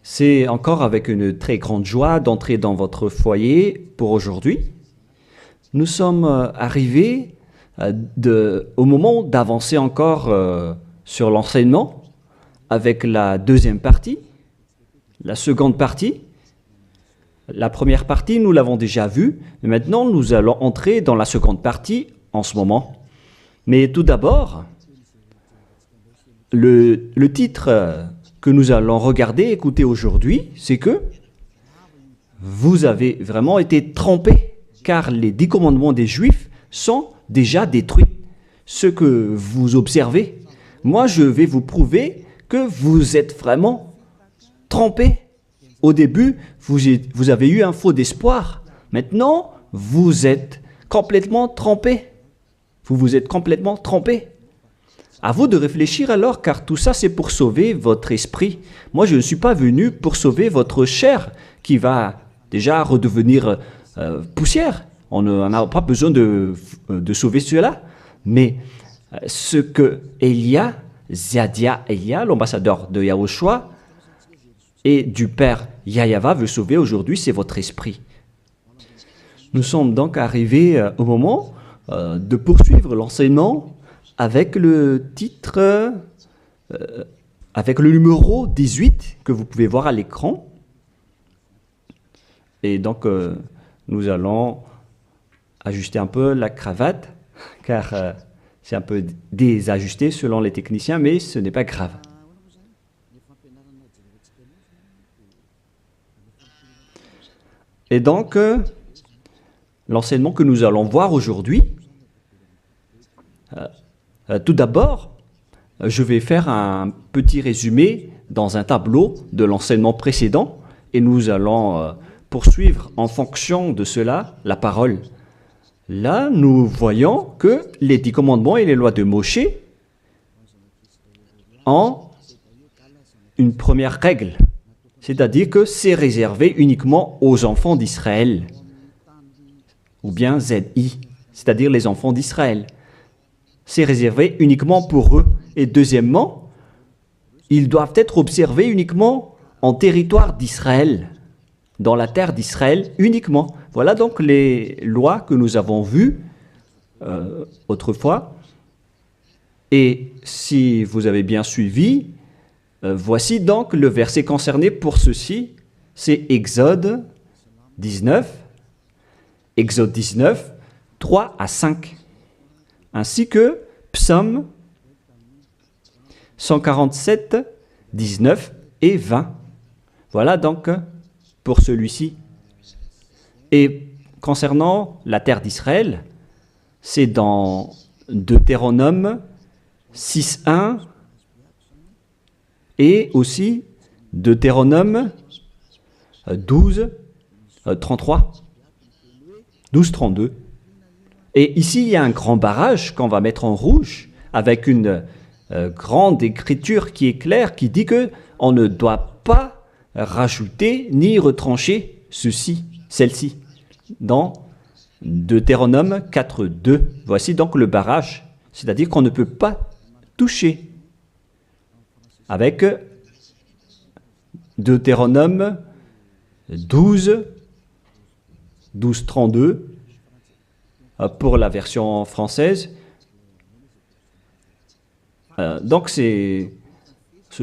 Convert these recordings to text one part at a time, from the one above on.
C'est encore avec une très grande joie d'entrer dans votre foyer pour aujourd'hui. Nous sommes arrivés au moment d'avancer encore sur l'enseignement avec la deuxième partie, la seconde partie. La première partie, nous l'avons déjà vue, mais maintenant nous allons entrer dans la seconde partie en ce moment. Mais tout d'abord, le titre que nous allons regarder, écouter aujourd'hui, c'est que vous avez vraiment été trompés, car les 10 commandements des Juifs sont déjà détruits. Ce que vous observez, moi je vais vous prouver que vous êtes vraiment trompés. Au début, vous avez eu un faux d'espoir. Maintenant, vous êtes complètement trompés. Vous vous êtes complètement trompés. À vous de réfléchir alors, car tout ça, c'est pour sauver votre esprit. Moi, je ne suis pas venu pour sauver votre chair, qui va déjà redevenir poussière. On n'a pas besoin de sauver cela. Mais ce que Elia, Zadia Elia, l'ambassadeur de Yahushua, et du Père Yahava veut sauver aujourd'hui, c'est votre esprit. Nous sommes donc arrivés au moment de poursuivre l'enseignement avec le titre, avec le numéro 18 que vous pouvez voir à l'écran. Et donc, nous allons ajuster un peu la cravate, car c'est un peu désajusté selon les techniciens, mais ce n'est pas grave. Et donc, l'enseignement que nous allons voir aujourd'hui, tout d'abord, je vais faire un petit résumé dans un tableau de l'enseignement précédent et nous allons poursuivre en fonction de cela la parole. Là, nous voyons que les 10 commandements et les lois de Moshe ont une première règle, c'est-à-dire que c'est réservé uniquement aux enfants d'Israël, ou bien ZI, c'est-à-dire les enfants d'Israël. C'est réservé uniquement pour eux. Et deuxièmement, ils doivent être observés uniquement en territoire d'Israël, dans la terre d'Israël uniquement. Voilà donc les lois que nous avons vues autrefois. Et si vous avez bien suivi, voici donc le verset concerné pour ceci, c'est Exode 19, 3 à 5. Ainsi que Psaume 147, 19 et 20. Voilà donc pour celui-ci. Et concernant la terre d'Israël, c'est dans Deutéronome 6.1 et aussi Deutéronome 12.33, 12.32. Et ici, il y a un grand barrage qu'on va mettre en rouge avec une grande écriture qui est claire, qui dit qu'on ne doit pas rajouter ni retrancher celle-ci, dans Deutéronome 4.2. Voici donc le barrage, c'est-à-dire qu'on ne peut pas toucher. Avec Deutéronome 12.32, pour la version française. Donc, ce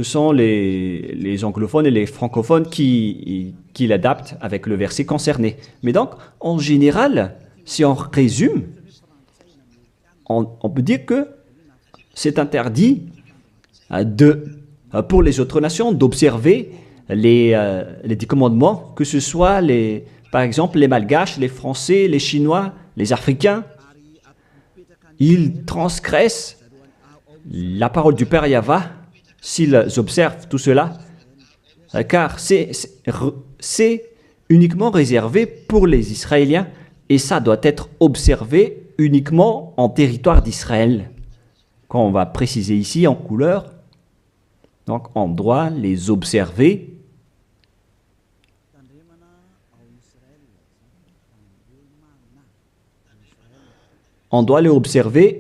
sont les anglophones et les francophones qui l'adaptent avec le verset concerné. Mais donc, en général, si on résume, on peut dire que c'est interdit pour les autres nations d'observer les 10 commandements, que ce soit, par exemple, les Malgaches, les Français, les Chinois, les Africains. Ils transgressent la parole du Père Yahva s'ils observent tout cela, car c'est uniquement réservé pour les Israéliens et ça doit être observé uniquement en territoire d'Israël. Quand on va préciser ici en couleur, donc on doit les observer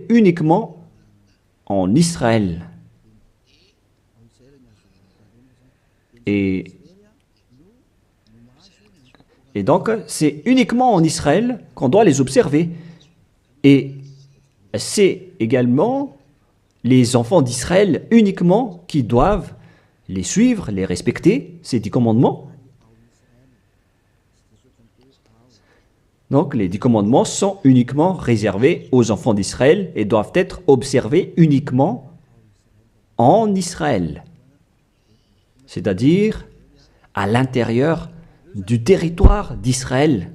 uniquement en Israël. Et, et donc, c'est uniquement en Israël qu'on doit les observer. Et c'est également les enfants d'Israël uniquement qui doivent les suivre, les respecter, ces 10 commandements. Donc, les 10 commandements sont uniquement réservés aux enfants d'Israël et doivent être observés uniquement en Israël, c'est-à-dire à l'intérieur du territoire d'Israël.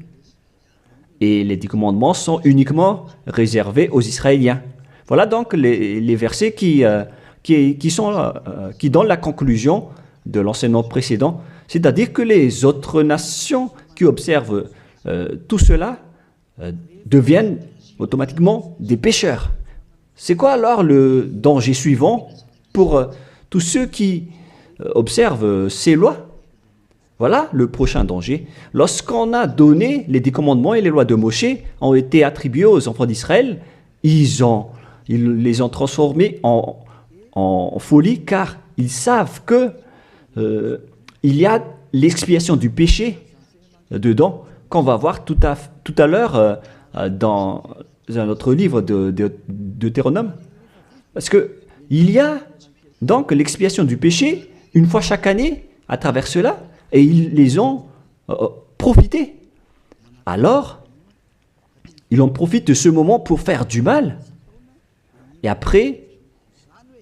Et les 10 commandements sont uniquement réservés aux Israéliens. Voilà donc les versets qui donnent la conclusion de l'enseignement précédent, c'est-à-dire que les autres nations qui observent tout cela deviennent automatiquement des pécheurs. C'est quoi alors le danger suivant pour tous ceux qui observent ces lois? Voilà le prochain danger. Lorsqu'on a donné les 10 commandements et les lois de Moshe ont été attribués aux enfants d'Israël, ils les ont transformés en folie car ils savent que il y a l'expiation du péché dedans qu'on va voir tout à l'heure dans un autre livre de Deutéronome. Parce que il y a donc l'expiation du péché une fois chaque année à travers cela. Et ils les ont profité. Alors, ils en profitent de ce moment pour faire du mal. Et après,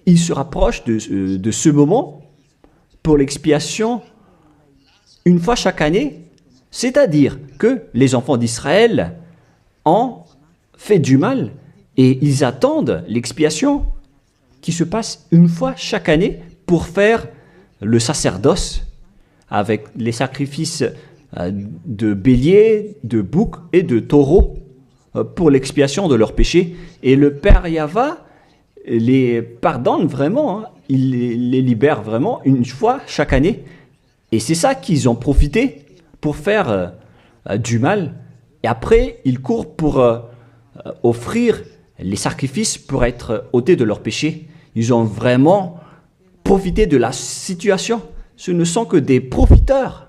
ils se rapprochent de ce moment pour l'expiation une fois chaque année. C'est-à-dire que les enfants d'Israël ont fait du mal et ils attendent l'expiation qui se passe une fois chaque année pour faire le sacerdoce avec les sacrifices de béliers, de boucs et de taureaux pour l'expiation de leurs péchés. Et le Père Yahva les pardonne vraiment, hein. Il les libère vraiment une fois chaque année. Et c'est ça qu'ils ont profité pour faire du mal. Et après, ils courent pour offrir les sacrifices pour être ôtés de leurs péchés. Ils ont vraiment profité de la situation. Ce ne sont que des profiteurs.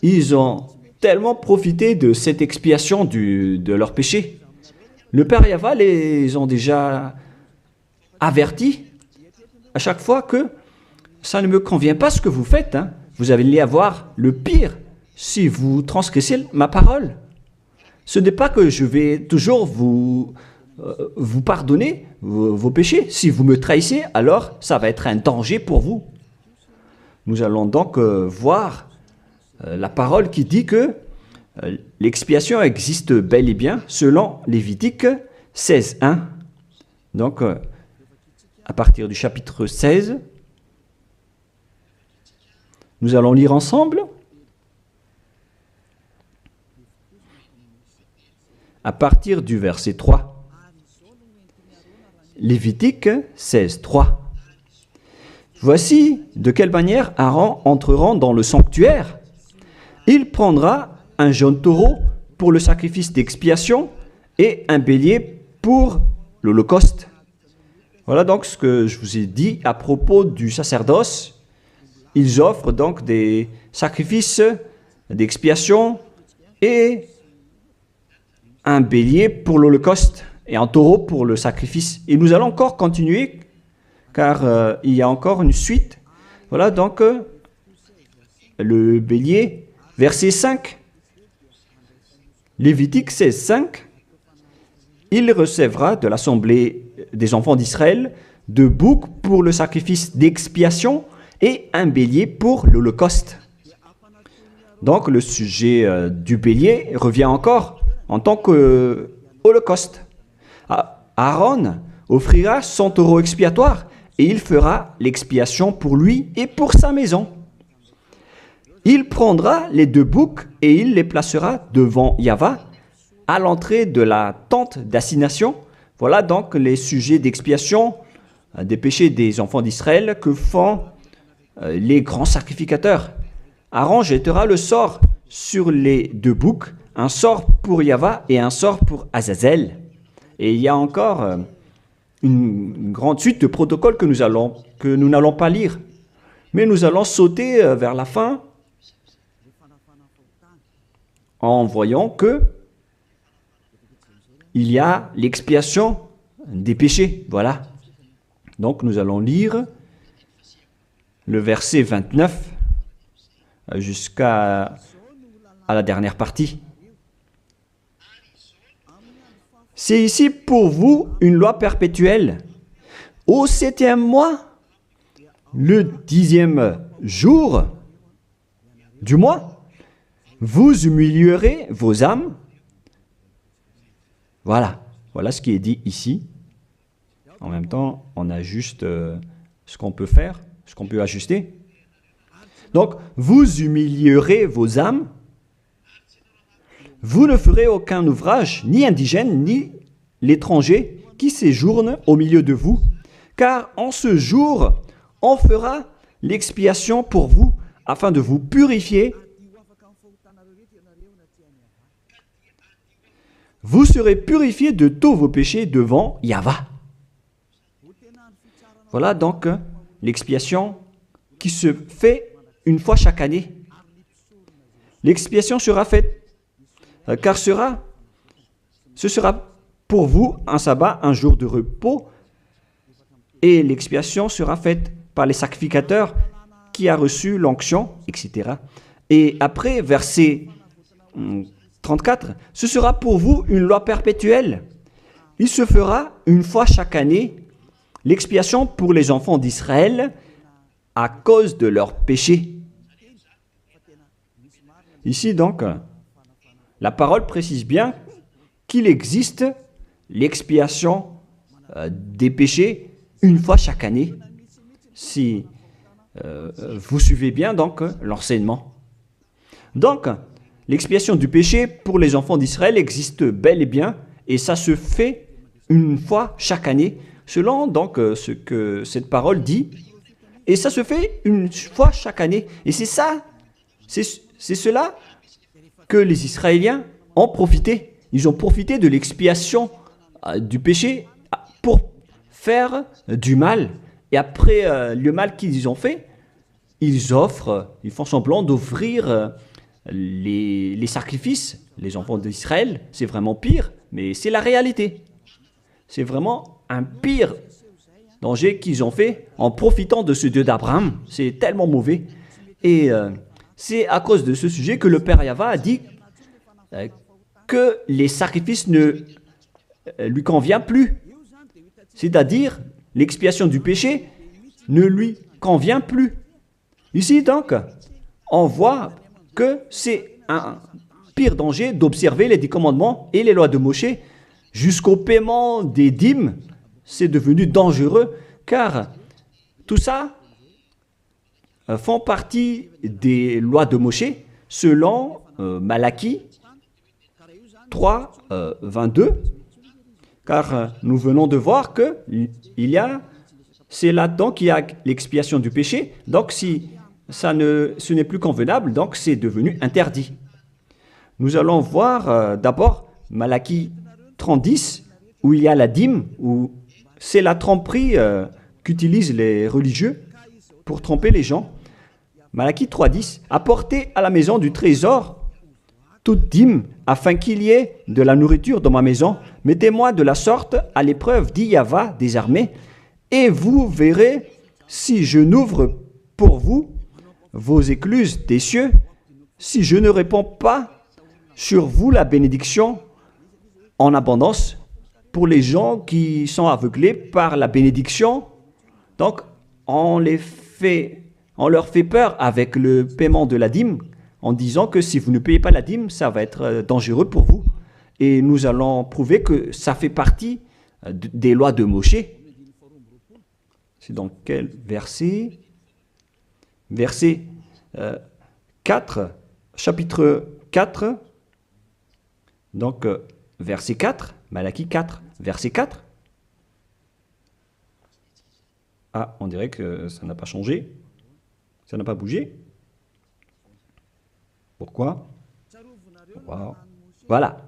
Ils ont tellement profité de cette expiation de leur péché. Le Père Yahva les ont déjà avertis à chaque fois que ça ne me convient pas ce que vous faites. Hein. Vous allez avoir le pire si vous transgressez ma parole. Ce n'est pas que je vais toujours vous pardonner vos péchés. Si vous me trahissez, alors ça va être un danger pour vous. Nous allons donc voir la parole qui dit que l'expiation existe bel et bien selon Lévitique 16.1. Donc, à partir du chapitre 16, nous allons lire ensemble. À partir du verset 3. Lévitique 16.3. Voici de quelle manière Aaron entrera dans le sanctuaire. Il prendra un jeune taureau pour le sacrifice d'expiation et un bélier pour l'holocauste. Voilà donc ce que je vous ai dit à propos du sacerdoce. Ils offrent donc des sacrifices d'expiation et un bélier pour l'holocauste et un taureau pour le sacrifice. Et nous allons encore continuer car il y a encore une suite. Voilà donc le bélier, verset 5. Lévitique 16.5. Il recevra de l'assemblée des enfants d'Israël 2 boucs pour le sacrifice d'expiation et un bélier pour l'holocauste. Donc le sujet du bélier revient encore en tant qu'holocauste. Aaron offrira son taureau expiatoire et il fera l'expiation pour lui et pour sa maison. Il prendra les 2 boucs et il les placera devant Yahva à l'entrée de la tente d'assignation. Voilà donc les sujets d'expiation des péchés des enfants d'Israël que font les grands sacrificateurs. Aaron jettera le sort sur les 2 boucs, un sort pour Yahva et un sort pour Azazel. Et il y a encore une grande suite de protocoles que nous n'allons pas lire. Mais nous allons sauter vers la fin en voyant que il y a l'expiation des péchés. Voilà. Donc nous allons lire le verset 29 jusqu'à la dernière partie. C'est ici pour vous une loi perpétuelle. Au 7e mois, le 10e jour du mois, vous humilierez vos âmes. Voilà ce qui est dit ici. En même temps, on ajuste ce qu'on peut faire, ce qu'on peut ajuster. Donc, vous humilierez vos âmes. Vous ne ferez aucun ouvrage, ni indigène, ni l'étranger qui séjourne au milieu de vous, car en ce jour, on fera l'expiation pour vous, afin de vous purifier. Vous serez purifiés de tous vos péchés devant Yahweh. Voilà donc l'expiation qui se fait une fois chaque année. L'expiation sera faite, car ce sera pour vous un sabbat, un jour de repos, et l'expiation sera faite par les sacrificateurs qui a reçu l'onction, etc. Et après, verset 34, ce sera pour vous une loi perpétuelle. Il se fera une fois chaque année l'expiation pour les enfants d'Israël à cause de leurs péchés. Ici donc, la parole précise bien qu'il existe l'expiation des péchés une fois chaque année, si vous suivez bien donc l'enseignement. Donc, l'expiation du péché pour les enfants d'Israël existe bel et bien, et ça se fait une fois chaque année, selon donc ce que cette parole dit, et ça se fait une fois chaque année. Et c'est ça, c'est cela que les Israéliens ont profité. Ils ont profité de l'expiation du péché pour faire du mal. Et après le mal qu'ils ont fait, ils font semblant d'offrir les sacrifices. Les enfants d'Israël, c'est vraiment pire, mais c'est la réalité. C'est vraiment un pire danger qu'ils ont fait en profitant de ce Dieu d'Abraham. C'est tellement mauvais. Et c'est à cause de ce sujet que le Père Yahweh a dit que les sacrifices ne lui conviennent plus. C'est-à-dire, l'expiation du péché ne lui convient plus. Ici, donc, on voit que c'est un pire danger d'observer les 10 commandements et les lois de Moshe jusqu'au paiement des dîmes. C'est devenu dangereux car tout ça font partie des lois de Moshe selon Malachie 3, 22. Car nous venons de voir que c'est là-dedans qu'il y a l'expiation du péché. Donc si ce n'est plus convenable, donc c'est devenu interdit. Nous allons voir d'abord Malachie 30:10, où il y a la dîme, où c'est la tromperie qu'utilisent les religieux pour tromper les gens. Malachie 3:10, apportez à la maison du trésor toute dîme, afin qu'il y ait de la nourriture dans ma maison. Mettez-moi de la sorte à l'épreuve, dit Yahweh des armées, et vous verrez si je n'ouvre pour vous vos écluses des cieux, si je ne réponds pas sur vous la bénédiction en abondance. Pour les gens qui sont aveuglés par la bénédiction, donc on leur fait peur avec le paiement de la dîme, en disant que si vous ne payez pas la dîme, ça va être dangereux pour vous. Et nous allons prouver que ça fait partie des lois de Moshe. C'est dans quel verset? Verset 4, chapitre 4, donc verset 4, Malachie 4, verset 4. Ah, on dirait que ça n'a pas changé, ça n'a pas bougé. Pourquoi? Wow. Voilà.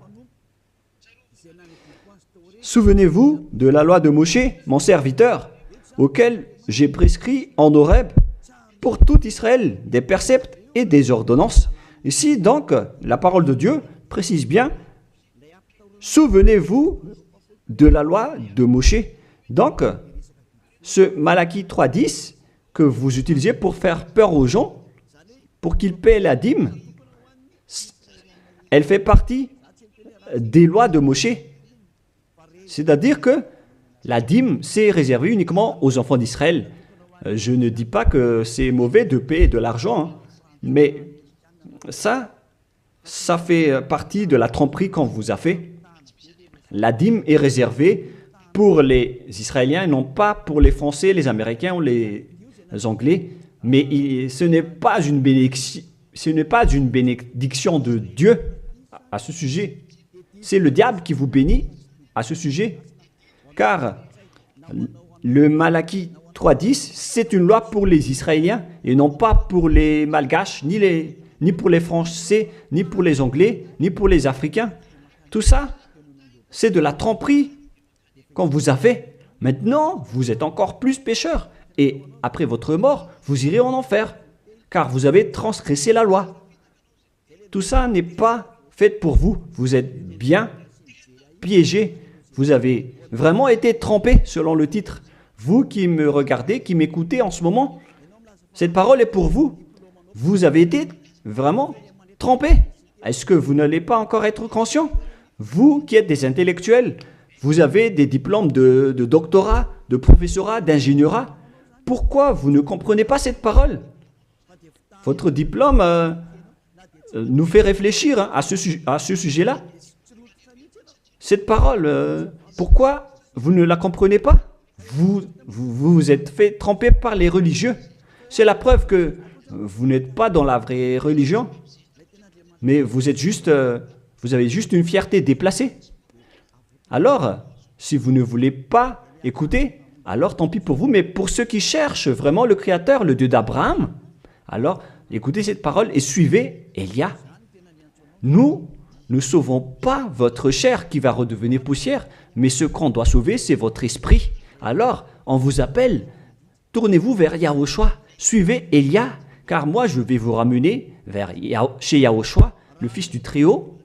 Souvenez-vous de la loi de Moshe, mon serviteur, auquel j'ai prescrit en Horeb pour tout Israël, des préceptes et des ordonnances. Ici, donc, la parole de Dieu précise bien, souvenez-vous de la loi de Moshe. Donc, ce Malachie 3.10 que vous utilisez pour faire peur aux gens, pour qu'ils paient la dîme, elle fait partie des lois de Moshe. C'est-à-dire que la dîme, c'est réservé uniquement aux enfants d'Israël. Je ne dis pas que c'est mauvais de payer de l'argent, hein, mais ça fait partie de la tromperie qu'on vous a fait. La dîme est réservée pour les Israéliens et non pas pour les Français, les Américains ou les Anglais. Mais ce n'est pas une bénédiction de Dieu à ce sujet. C'est le diable qui vous bénit à ce sujet. Car le Malachie 3.10, c'est une loi pour les Israéliens et non pas pour les Malgaches, ni pour les Français, ni pour les Anglais, ni pour les Africains. Tout ça, c'est de la tromperie qu'on vous a fait. Maintenant, vous êtes encore plus pécheurs. Et après votre mort, vous irez en enfer, car vous avez transgressé la loi. Tout ça n'est pas fait pour vous. Vous êtes bien piégés. Vous avez vraiment été trompés, selon le titre. Vous qui me regardez, qui m'écoutez en ce moment, cette parole est pour vous. Vous avez été vraiment trompés. Est-ce que vous n'allez pas encore être conscient? Vous qui êtes des intellectuels, vous avez des diplômes de doctorat, de professorat, d'ingénierat. Pourquoi vous ne comprenez pas cette parole? Votre diplôme nous fait réfléchir à ce sujet-là. Cette parole, pourquoi vous ne la comprenez pas? Vous êtes fait tromper par les religieux. C'est la preuve que vous n'êtes pas dans la vraie religion, mais vous avez juste une fierté déplacée. Alors, si vous ne voulez pas écouter, alors tant pis pour vous, mais pour ceux qui cherchent vraiment le Créateur, le Dieu d'Abraham, alors écoutez cette parole et suivez Élia. Nous ne sauvons pas votre chair qui va redevenir poussière, mais ce qu'on doit sauver, c'est votre esprit. Alors, on vous appelle, tournez-vous vers Yahushua, suivez Élia, car moi je vais vous ramener chez Yahushua, le fils du Très-Haut,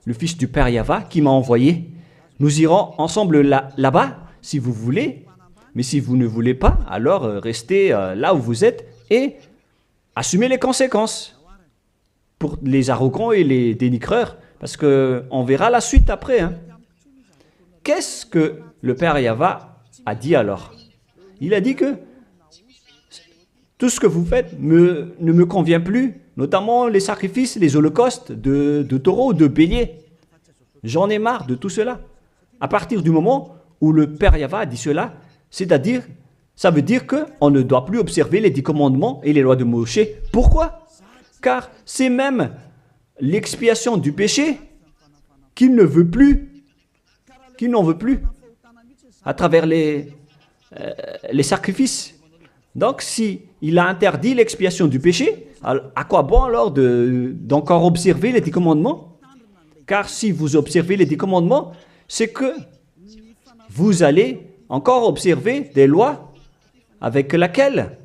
le fils du Père Yahva qui m'a envoyé. Nous irons ensemble là-bas, si vous voulez, mais si vous ne voulez pas, alors restez là où vous êtes et assumez les conséquences pour les arrogants et les dénigreurs, parce qu'on verra la suite après. Hein. Qu'est-ce que le Père Yahva a dit alors? Il a dit que tout ce que vous faites ne me convient plus, notamment les sacrifices, les holocaustes de taureaux, de béliers. J'en ai marre de tout cela. À partir du moment où le Père Yahva a dit cela, c'est-à-dire, ça veut dire qu'on ne doit plus observer les 10 commandements et les lois de Moshe. Pourquoi? Car c'est même l'expiation du péché qu'il ne veut plus, qu'il n'en veut plus, à travers les sacrifices. Donc, si il a interdit l'expiation du péché, à quoi bon alors d'encore observer les 10 commandements? Car si vous observez les 10 commandements, c'est que vous allez encore observer des lois avec lesquelles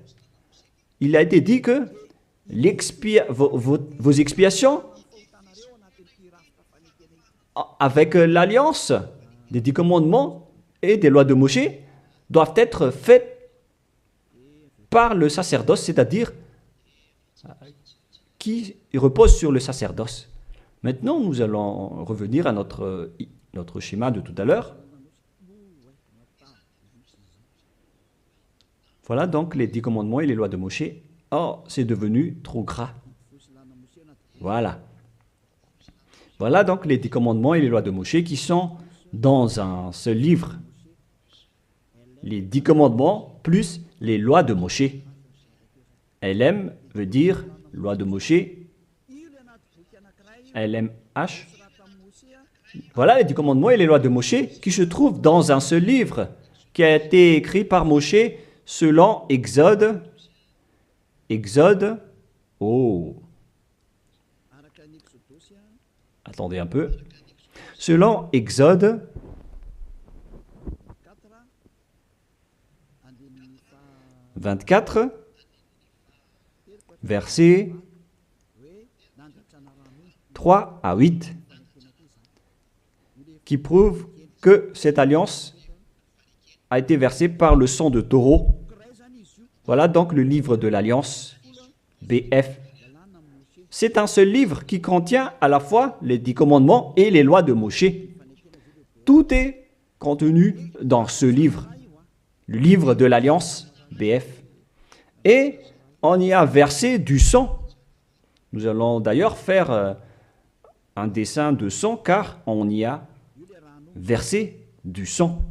il a été dit que vos expiations avec l'alliance des 10 commandements et des lois de Moshe doivent être faites par le sacerdoce, c'est-à-dire qui repose sur le sacerdoce. Maintenant, nous allons revenir à notre schéma de tout à l'heure. Voilà donc les 10 commandements et les lois de Moshe. Oh, c'est devenu trop gras. Voilà. Voilà donc les 10 commandements et les lois de Moshe qui sont dans ce livre. Les 10 commandements plus les lois de Moshe. LM veut dire loi de Moshe. LMH. Voilà les 10 commandements et les lois de Moshe qui se trouvent dans un seul livre qui a été écrit par Moshe selon Exode. Exode. Oh. Attendez un peu. Selon Exode 24, versets 3 à 8, qui prouvent que cette alliance a été versée par le sang de taureau. Voilà donc le livre de l'Alliance, BF. C'est un seul livre qui contient à la fois les 10 commandements et les lois de Moshe. Tout est contenu dans ce livre, le livre de l'Alliance, BF. Et on y a versé du sang. Nous allons d'ailleurs faire un dessin de sang car on y a versé du sang.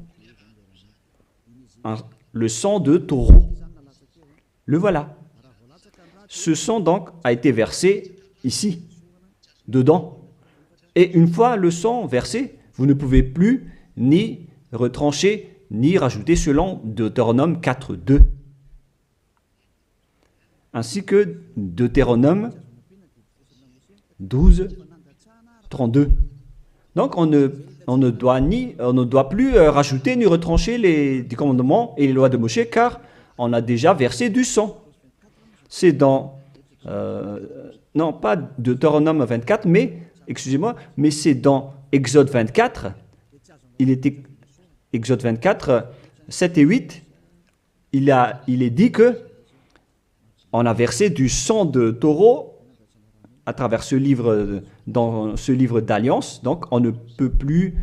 Le sang de taureau. Le voilà. Ce sang donc a été versé ici, dedans. Et une fois le sang versé, vous ne pouvez plus ni retrancher, ni rajouter selon Deutéronome 4, 2. Ainsi que Deutéronome 12, 32. Donc on ne doit plus rajouter ni retrancher les commandements et les lois de Moshe car on a déjà versé du sang. C'est dans, non pas Deutéronome 24, mais, excusez-moi, mais c'est dans Exode 24, Exode 24, 7 et 8, il est dit que on a versé du sang de taureau à travers ce livre, dans ce livre d'alliance, donc on ne peut plus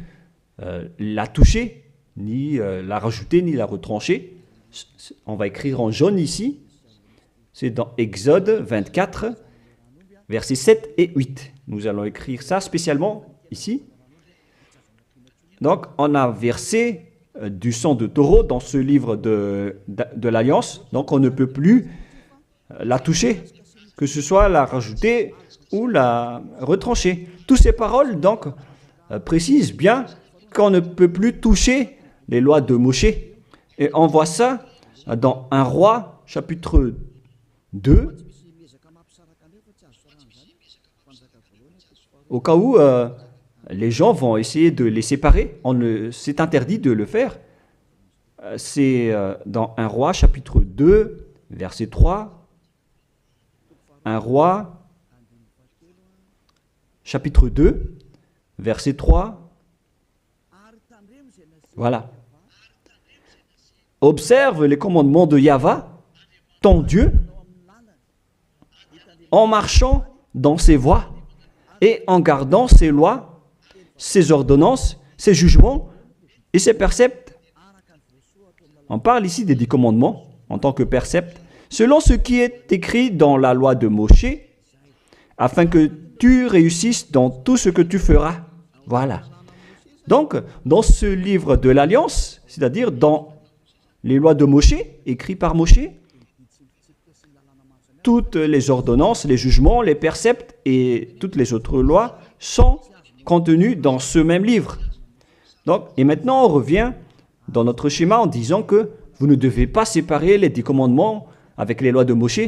la toucher, ni la rajouter, ni la retrancher. On va écrire en jaune ici. C'est dans Exode 24, versets 7 et 8. Nous allons écrire ça spécialement ici. Donc, on a versé du sang de taureau dans ce livre de l'Alliance. Donc, on ne peut plus la toucher, que ce soit la rajouter ou la retrancher. Toutes ces paroles, donc, précisent bien qu'on ne peut plus toucher les lois de Moshe. Et on voit ça dans 1 Roi, chapitre 2, au cas où les gens vont essayer de les séparer. C'est interdit de le faire. C'est dans 1 Roi, chapitre 2, verset 3. 1 Roi, chapitre 2, verset 3. Voilà. Observe les commandements de Yahvé, ton Dieu, en marchant dans ses voies et en gardant ses lois, ses ordonnances, ses jugements et ses préceptes. On parle ici des 10 commandements en tant que préceptes, selon ce qui est écrit dans la loi de Moshe, afin que tu réussisses dans tout ce que tu feras. Voilà. Donc, dans ce livre de l'Alliance, c'est-à-dire dans les lois de Moshe, écrites par Moshe, toutes les ordonnances, les jugements, les préceptes et toutes les autres lois sont contenues dans ce même livre. Donc, et maintenant, on revient dans notre schéma en disant que vous ne devez pas séparer les 10 commandements avec les lois de Moshe.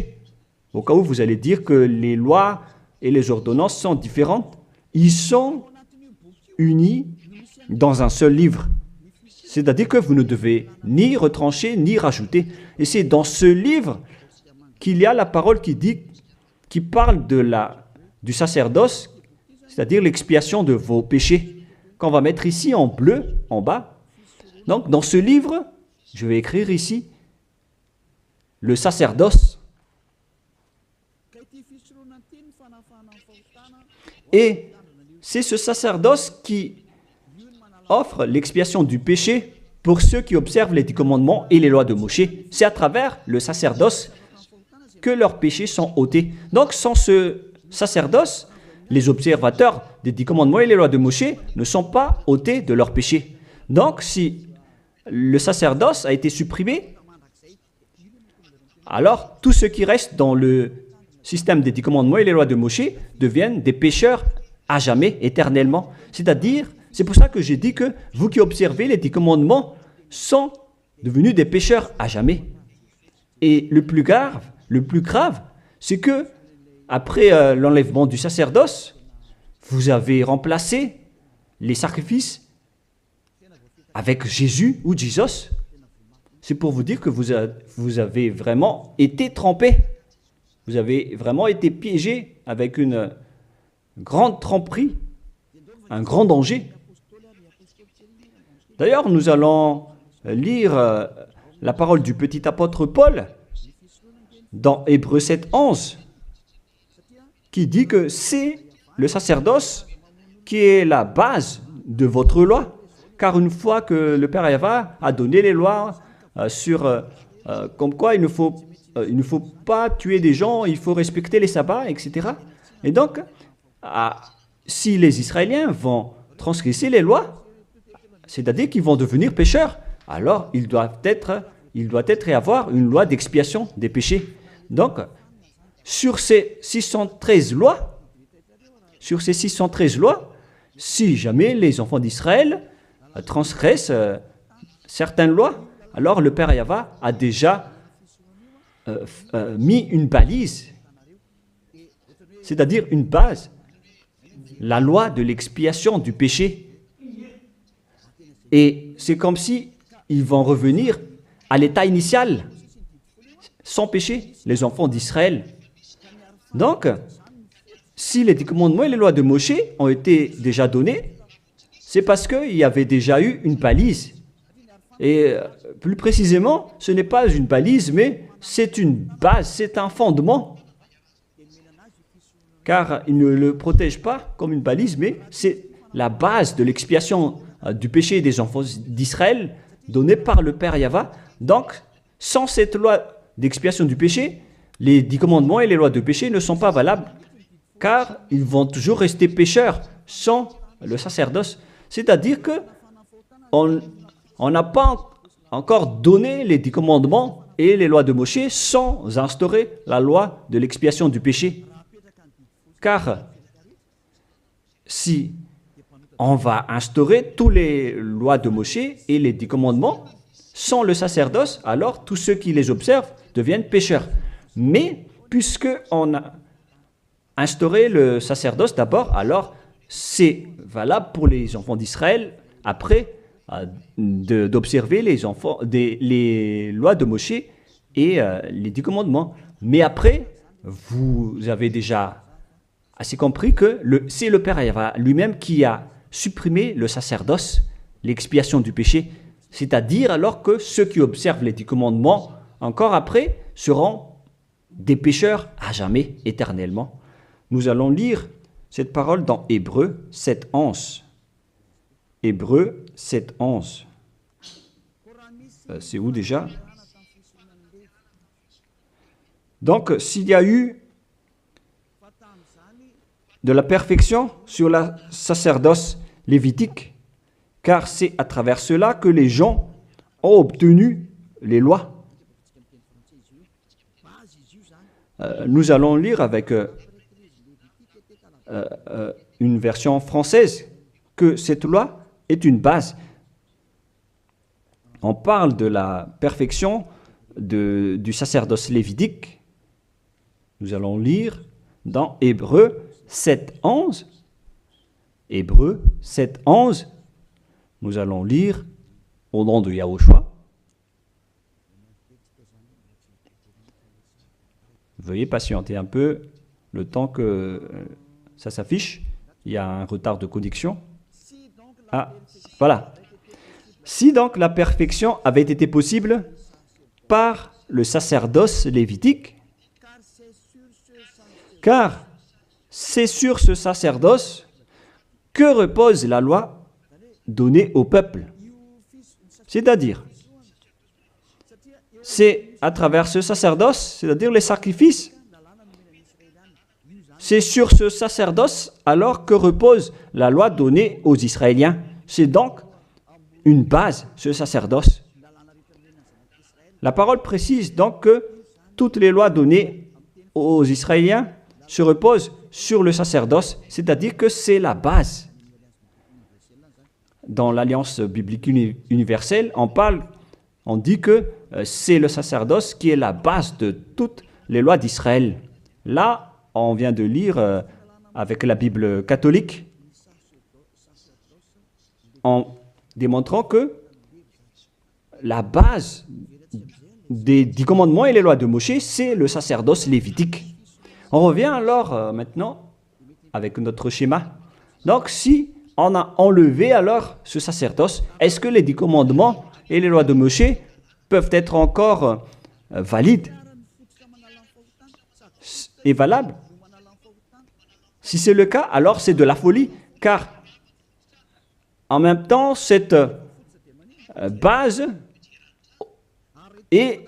Au cas où vous allez dire que les lois et les ordonnances sont différentes, ils sont unis dans un seul livre. C'est-à-dire que vous ne devez ni retrancher ni rajouter. Et c'est dans ce livre qu'il y a la parole qui parle du sacerdoce, c'est-à-dire l'expiation de vos péchés, qu'on va mettre ici en bleu, en bas. Donc, dans ce livre, je vais écrire ici le sacerdoce. Et c'est ce sacerdoce qui offre l'expiation du péché pour ceux qui observent les 10 commandements et les lois de Moshe. C'est à travers le sacerdoce que leurs péchés sont ôtés. Donc, sans ce sacerdoce, les observateurs des 10 commandements et les lois de Moshe ne sont pas ôtés de leurs péchés. Donc, si le sacerdoce a été supprimé, alors tout ce qui reste dans le système des 10 commandements et les lois de Moshe deviennent des pécheurs à jamais, éternellement. C'est-à-dire, c'est pour ça que j'ai dit que vous qui observez les 10 commandements sont devenus des pécheurs à jamais. Et le plus grave, c'est que après l'enlèvement du sacerdoce, vous avez remplacé les sacrifices avec Jésus ou Jesus. C'est pour vous dire que vous avez vraiment été trompés. Vous avez vraiment été piégés avec une grande tromperie, un grand danger. D'ailleurs, nous allons lire la parole du petit apôtre Paul dans Hébreux 7, 11, qui dit que c'est le sacerdoce qui est la base de votre loi. Car une fois que le Père Yahva a donné les lois comme quoi il ne faut pas tuer des gens, il faut respecter les sabbats, etc. Et donc, si les Israéliens vont transgresser les lois, c'est-à-dire qu'ils vont devenir pécheurs, alors il doit être et avoir une loi d'expiation des péchés. Donc, sur ces 613 lois, si jamais les enfants d'Israël transgressent certaines lois, alors le Père Yahva a déjà mis une balise, c'est-à-dire une base, la loi de l'expiation du péché. Et c'est comme si ils vont revenir à l'état initial, sans péché, les enfants d'Israël. Donc, si les 10 commandements et les lois de Moshe ont été déjà donnés, c'est parce qu'il y avait déjà eu une balise. Et plus précisément, ce n'est pas une balise, mais c'est une base, c'est un fondement. Car il ne le protège pas comme une balise, mais c'est la base de l'expiation du péché des enfants d'Israël donnée par le Père Yahva. Donc, sans cette loi d'expiation du péché, les 10 commandements et les lois de péché ne sont pas valables, car ils vont toujours rester pécheurs sans le sacerdoce. C'est-à-dire que on n'a pas encore donné les 10 commandements et les lois de Moshe sans instaurer la loi de l'expiation du péché. Car si on va instaurer toutes les lois de Moshe et les 10 commandements sans le sacerdoce, alors tous ceux qui les observent deviennent pécheurs. Mais puisqu'on a instauré le sacerdoce d'abord, alors c'est valable pour les enfants d'Israël après d'observer les lois de Moshe et les 10 commandements. Mais après, vous avez déjà assez compris que c'est le Père Yahva lui-même qui a supprimé le sacerdoce, l'expiation du péché. C'est-à-dire alors que ceux qui observent les 10 commandements, encore après, seront des pécheurs à jamais, éternellement. Nous allons lire cette parole dans Hébreux 7, 11. Hébreux 7, 11. C'est où déjà? Donc, s'il y a eu de la perfection sur la sacerdoce lévitique, car c'est à travers cela que les gens ont obtenu les lois. Nous allons lire avec une version française que cette loi est une base. On parle de la perfection du sacerdoce lévitique. Nous allons lire dans Hébreux 7, 11. Hébreux 7, 11. Nous allons lire au nom de Yahushua. Veuillez patienter un peu le temps que ça s'affiche. Il y a un retard de connexion. Ah, voilà. Si donc la perfection avait été possible par le sacerdoce lévitique, car c'est sur ce sacerdoce que repose la loi donnée au peuple. C'est-à-dire, c'est à travers ce sacerdoce, c'est-à-dire les sacrifices, c'est sur ce sacerdoce alors que repose la loi donnée aux Israéliens. C'est donc une base, ce sacerdoce. La parole précise donc que toutes les lois données aux Israéliens se reposent sur le sacerdoce, c'est-à-dire que c'est la base. Dans l'Alliance biblique universelle, on dit que c'est le sacerdoce qui est la base de toutes les lois d'Israël. Là, on vient de lire avec la Bible catholique, en démontrant que la base des 10 commandements et les lois de Moshe, c'est le sacerdoce lévitique. On revient alors maintenant avec notre schéma. Donc, si on a enlevé alors ce sacerdoce, est-ce que les 10 commandements et les lois de Moshe peuvent être encore valides et valables? Si c'est le cas, alors c'est de la folie, car en même temps, cette base est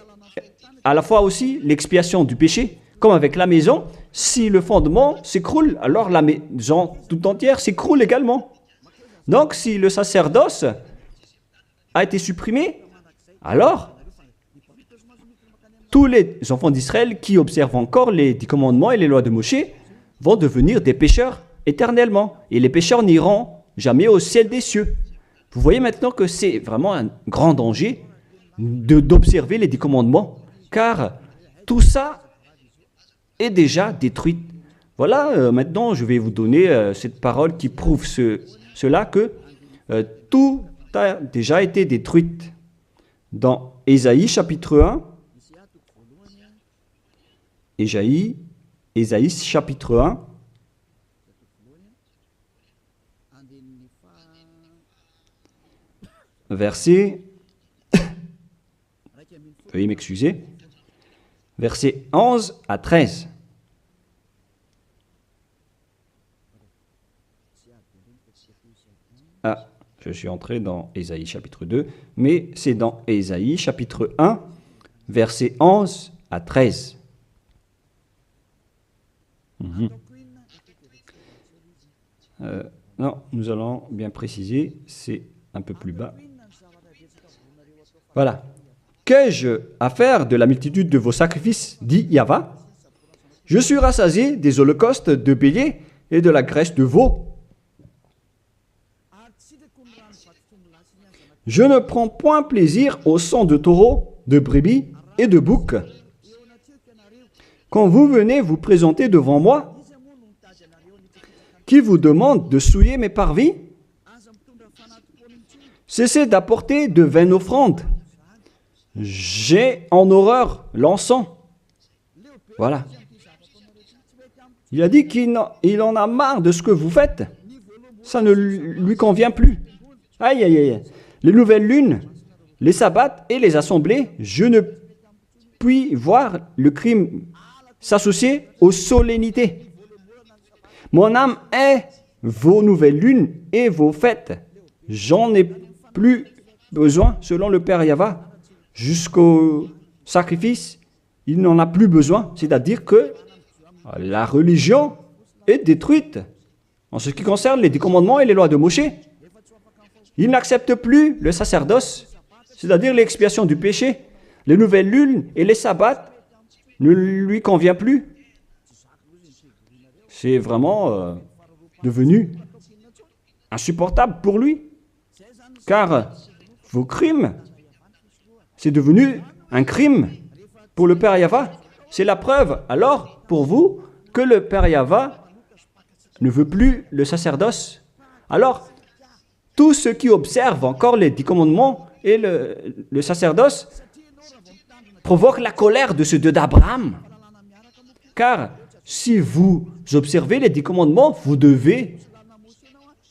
à la fois aussi l'expiation du péché, comme avec la maison. Si le fondement s'écroule, alors la maison tout entière s'écroule également. Donc, si le sacerdoce a été supprimé, alors tous les enfants d'Israël qui observent encore les 10 commandements et les lois de Moshe vont devenir des pécheurs éternellement. Et les pécheurs n'iront jamais au ciel des cieux. Vous voyez maintenant que c'est vraiment un grand danger d'observer les 10 commandements, car tout ça est déjà détruit. Voilà, maintenant je vais vous donner cette parole qui prouve cela, que tout a déjà été détruit. Dans Ésaïe chapitre 1, Ésaïe chapitre 1, verset, veuillez m'excuser, versets 11 à 13. Ah, je suis entré dans Ésaïe chapitre 2, mais c'est dans Ésaïe chapitre 1, versets 11 à 13. Non, nous allons bien préciser, c'est un peu plus bas. Voilà. Qu'ai-je à faire de la multitude de vos sacrifices, dit Yahva? Je suis rassasié des holocaustes de béliers et de la graisse de veau. Je ne prends point plaisir au sang de taureau, de brebis et de bouc. Quand vous venez vous présenter devant moi, qui vous demande de souiller mes parvis, cessez d'apporter de vaines offrandes. J'ai en horreur l'encens. Voilà. Il a dit qu'il en a marre de ce que vous faites. Ça ne lui convient plus. Aïe, aïe, aïe. Les nouvelles lunes, les sabbats et les assemblées, je ne puis voir le crime s'associer aux solennités. Mon âme est vos nouvelles lunes et vos fêtes. J'en ai plus besoin, selon le Père Yahva. Jusqu'au sacrifice, il n'en a plus besoin. C'est-à-dire que la religion est détruite. En ce qui concerne les 10 commandements et les lois de Moshe, il n'accepte plus le sacerdoce, c'est-à-dire l'expiation du péché. Les nouvelles lunes et les sabbats ne lui conviennent plus. C'est vraiment devenu insupportable pour lui. Car vos crimes, c'est devenu un crime pour le Père Yahva. C'est la preuve, alors, pour vous, que le Père Yahva ne veut plus le sacerdoce. Alors, tous ceux qui observent encore les 10 commandements et le sacerdoce provoquent la colère de ce Dieu d'Abraham. Car si vous observez les 10 commandements, vous devez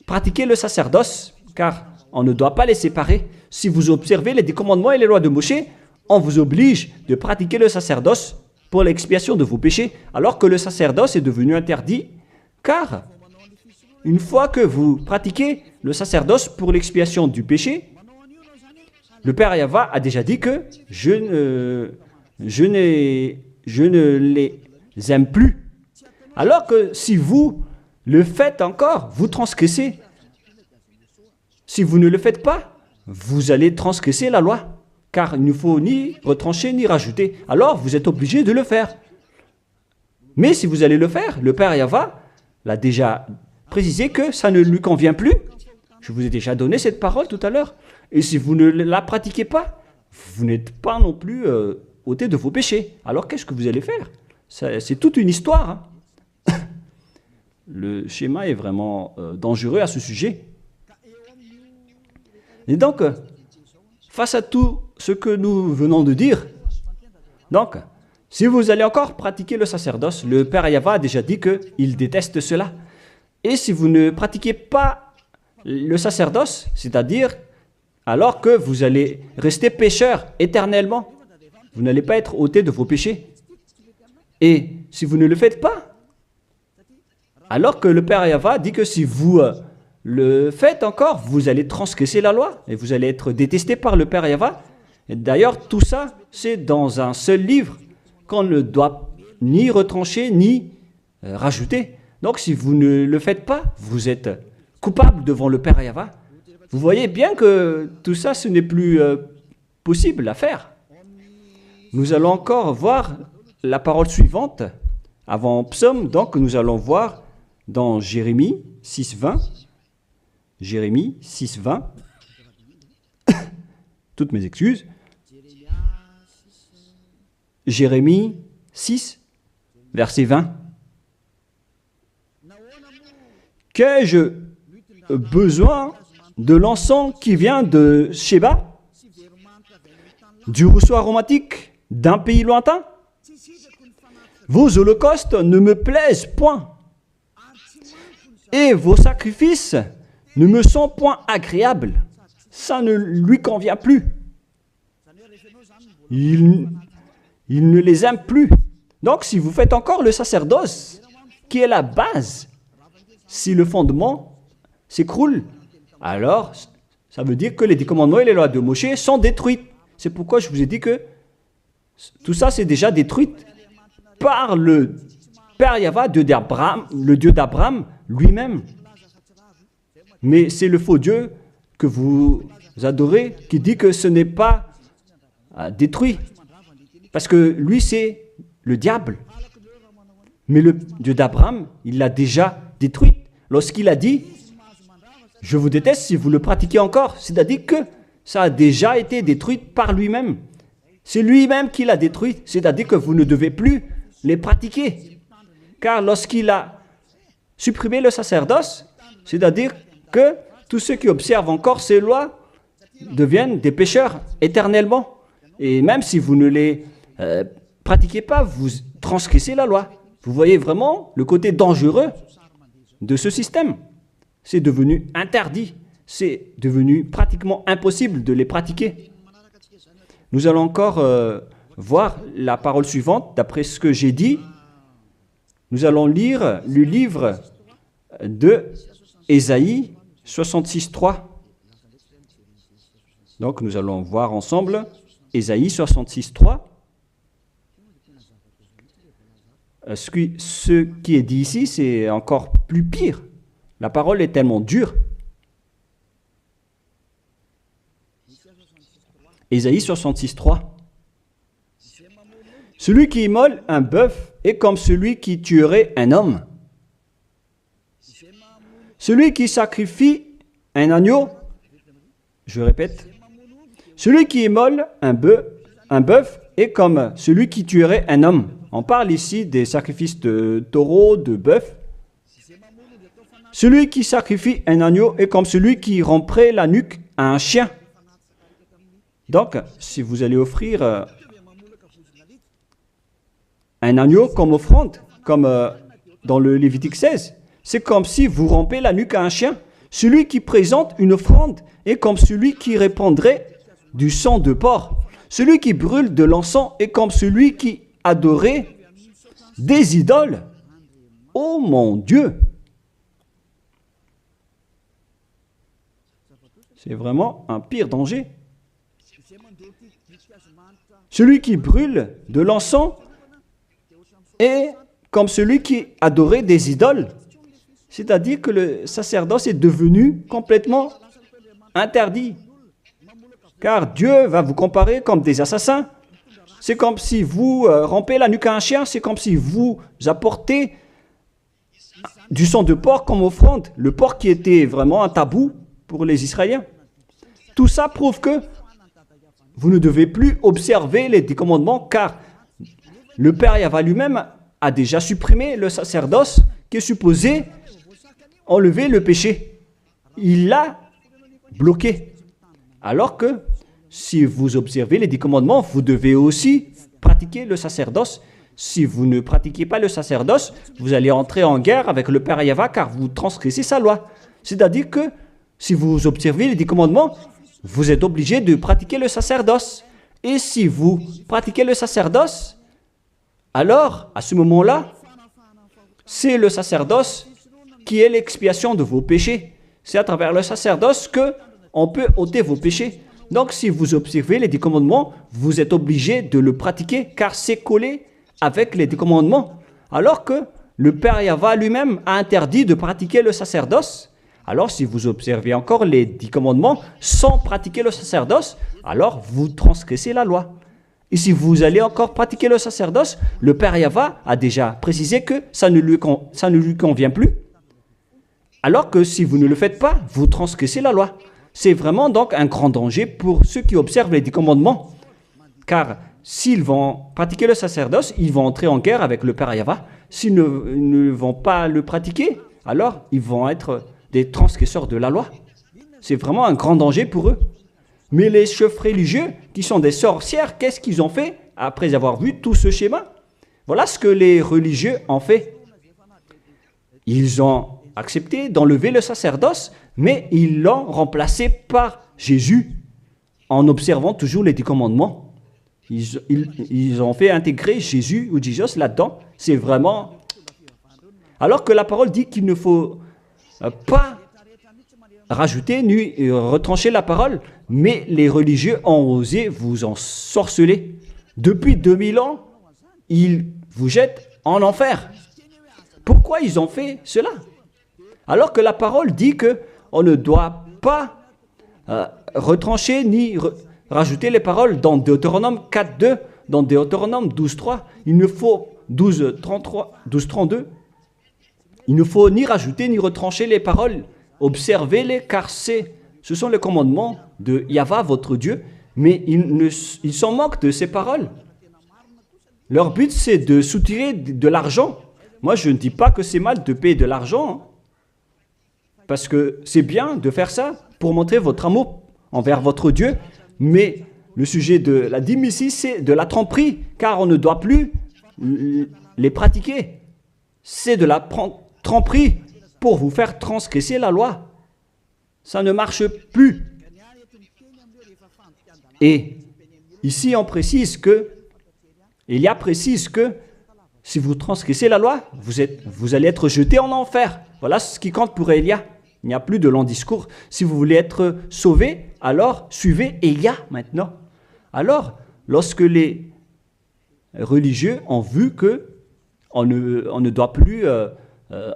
pratiquer le sacerdoce, car on ne doit pas les séparer. Si vous observez les 10 commandements et les lois de Moshe, on vous oblige de pratiquer le sacerdoce pour l'expiation de vos péchés, alors que le sacerdoce est devenu interdit, car une fois que vous pratiquez le sacerdoce pour l'expiation du péché, le Père Yahva a déjà dit que je ne les aime plus. Alors que si vous le faites encore, vous transgressez. Si vous ne le faites pas, vous allez transgresser la loi. Car il ne faut ni retrancher ni rajouter. Alors vous êtes obligé de le faire. Mais si vous allez le faire, le Père Yahva l'a déjà précisé que ça ne lui convient plus. Je vous ai déjà donné cette parole tout à l'heure. Et si vous ne la pratiquez pas, vous n'êtes pas non plus ôté de vos péchés. Alors qu'est-ce que vous allez faire? C'est toute une histoire. Hein. Le schéma est vraiment dangereux à ce sujet. Et donc, face à tout ce que nous venons de dire, donc, Si vous allez encore pratiquer le sacerdoce, le Père Yahva a déjà dit qu'il déteste cela. Et si vous ne pratiquez pas le sacerdoce, c'est-à-dire alors que vous allez rester pécheur éternellement, vous n'allez pas être ôté de vos péchés. Et si vous ne le faites pas, alors que le Père Yahva dit que si vous le faites encore, vous allez transgresser la loi et vous allez être détesté par le Père Yahva. Et d'ailleurs, tout ça, c'est dans un seul livre qu'on ne doit ni retrancher ni rajouter. Donc, si vous ne le faites pas, vous êtes coupable devant le Père Yahva. Vous voyez bien que tout ça, ce n'est plus possible à faire. Nous allons encore voir la parole suivante avant Psaume. Donc, nous allons voir dans Jérémie 6.20. Jérémie 6.20. Toutes mes excuses. Jérémie 6, verset 20. Qu'ai-je besoin de l'encens qui vient de Sheba, du rousseau aromatique d'un pays lointain? Vos holocaustes ne me plaisent point, et vos sacrifices ne me sont point agréables. Ça ne lui convient plus. Il ne les aime plus. Donc, si vous faites encore le sacerdoce, qui est la base, si le fondement s'écroule, alors ça veut dire que les 10 commandements et les lois de Moshe sont détruites. C'est pourquoi je vous ai dit que tout ça, c'est déjà détruit par le Père Yahva, le Dieu d'Abraham lui-même. Mais c'est le faux Dieu que vous adorez qui dit que ce n'est pas détruit. Parce que lui, c'est le diable. Mais le Dieu d'Abraham, il l'a déjà détruit. Lorsqu'il a dit, je vous déteste si vous le pratiquez encore. C'est-à-dire que ça a déjà été détruit par lui-même. C'est lui-même qui l'a détruit. C'est-à-dire que vous ne devez plus les pratiquer. Car lorsqu'il a supprimé le sacerdoce, c'est-à-dire que tous ceux qui observent encore ces lois deviennent des pécheurs éternellement. Et même si vous ne les pratiquez pas, vous transgressez la loi. Vous voyez vraiment le côté dangereux de ce système. C'est devenu interdit. C'est devenu pratiquement impossible de les pratiquer. Nous allons encore voir la parole suivante. D'après ce que j'ai dit, nous allons lire le livre de Ésaïe 66.3. Donc nous allons voir ensemble Ésaïe 66.3. Ce qui est dit ici, c'est encore plus pire. La parole est tellement dure. Ésaïe 66.3. Celui qui immole un bœuf est comme celui qui tuerait un homme. Celui qui sacrifie un agneau, je répète, celui qui immole un bœuf est comme celui qui tuerait un homme. On parle ici des sacrifices de taureau, de bœuf. Celui qui sacrifie un agneau est comme celui qui romprait la nuque à un chien. Donc, si vous allez offrir un agneau comme offrande, comme dans le Lévitique 16, c'est comme si vous rompez la nuque à un chien. Celui qui présente une offrande est comme celui qui répandrait du sang de porc. Celui qui brûle de l'encens est comme celui qui adorait des idoles. Oh mon Dieu! C'est vraiment un pire danger. Celui qui brûle de l'encens est comme celui qui adorait des idoles. C'est-à-dire que le sacerdoce est devenu complètement interdit. Car Dieu va vous comparer comme des assassins. C'est comme si vous rompez la nuque à un chien, c'est comme si vous apportez du sang de porc comme offrande. Le porc qui était vraiment un tabou pour les Israéliens. Tout ça prouve que vous ne devez plus observer les 10 commandements, car le Père Yahva lui-même a déjà supprimé le sacerdoce qui est supposé enlever le péché. Il l'a bloqué. Alors que si vous observez les 10 commandements, vous devez aussi pratiquer pratiquer le sacerdoce. Si vous ne pratiquez pas le sacerdoce, vous allez entrer en guerre avec le Père Yahva car vous transgressez sa loi. C'est-à-dire que si vous observez les 10 commandements, vous êtes obligé de pratiquer le sacerdoce. Et si vous pratiquez le sacerdoce, alors, à ce moment-là, c'est le sacerdoce qui est l'expiation de vos péchés. C'est à travers le sacerdoce qu'on peut ôter vos péchés. Donc, si vous observez les 10 commandements, vous êtes obligé de le pratiquer car c'est collé avec les 10 commandements. Alors que le Père Yahva lui-même a interdit de pratiquer le sacerdoce. Alors, si vous observez encore les 10 commandements sans pratiquer le sacerdoce, alors vous transgressez la loi. Et si vous allez encore pratiquer le sacerdoce, le Père Yahva a déjà précisé que ça ne lui convient plus. Alors que si vous ne le faites pas, vous transgressez la loi. C'est vraiment donc un grand danger pour ceux qui observent les 10 commandements. Car s'ils vont pratiquer le sacerdoce, ils vont entrer en guerre avec le Père Yahva. S'ils ne vont pas le pratiquer, alors ils vont être des transgresseurs de la loi. C'est vraiment un grand danger pour eux. Mais les chefs religieux, qui sont des sorcières, qu'est-ce qu'ils ont fait après avoir vu tout ce schéma? Voilà ce que les religieux ont fait. Ils ont accepté d'enlever le sacerdoce, mais ils l'ont remplacé par Jésus, en observant toujours les 10 commandements. Ils ont fait intégrer Jésus ou Jesus là-dedans. C'est vraiment... Alors que la parole dit qu'il ne faut pas rajouter ni retrancher la parole, mais les religieux ont osé vous ensorceler. Depuis 2000 ans, ils vous jettent en enfer. Pourquoi ils ont fait cela? Alors que la parole dit qu'on ne doit pas retrancher ni rajouter les paroles dans Deutéronome 4.2, dans Deutéronome 12.3, il ne faut 12.32, il ne faut ni rajouter ni retrancher les paroles. Observez-les car ce sont les commandements de Yahva, votre Dieu, mais ils s'en moquent de ces paroles. Leur but, c'est de soutirer de l'argent. Moi, je ne dis pas que c'est mal de payer de l'argent, parce que c'est bien de faire ça pour montrer votre amour envers votre Dieu, mais le sujet de la dîme ici, c'est de la tromperie, car on ne doit plus les pratiquer. C'est de la tromperie pour vous faire transgresser la loi. Ça ne marche plus. Et ici, on précise que, Élia précise que si vous transgressez la loi, vous allez être jeté en enfer. Voilà ce qui compte pour Élia. Il n'y a plus de long discours. Si vous voulez être sauvé, alors suivez Élia maintenant. Alors, lorsque les religieux ont vu qu'on ne doit plus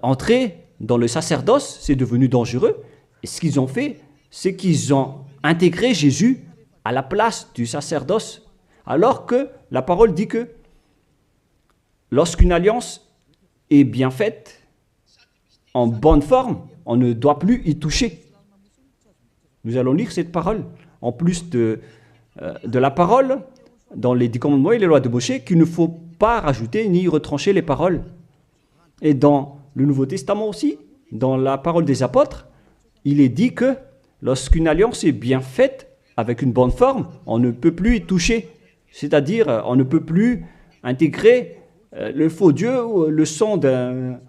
entrer dans le sacerdoce, c'est devenu dangereux. Et ce qu'ils ont fait, c'est qu'ils ont intégré Jésus à la place du sacerdoce. Alors que la parole dit que lorsqu'une alliance est bien faite, en bonne forme, on ne doit plus y toucher. Nous allons lire cette parole. En plus de la parole, dans les 10 commandements et les lois de Moïse, qu'il ne faut pas rajouter ni retrancher les paroles. Et dans le Nouveau Testament aussi, dans la parole des apôtres, il est dit que lorsqu'une alliance est bien faite, avec une bonne forme, on ne peut plus y toucher. C'est-à-dire, on ne peut plus intégrer le faux Dieu ou le sang d'un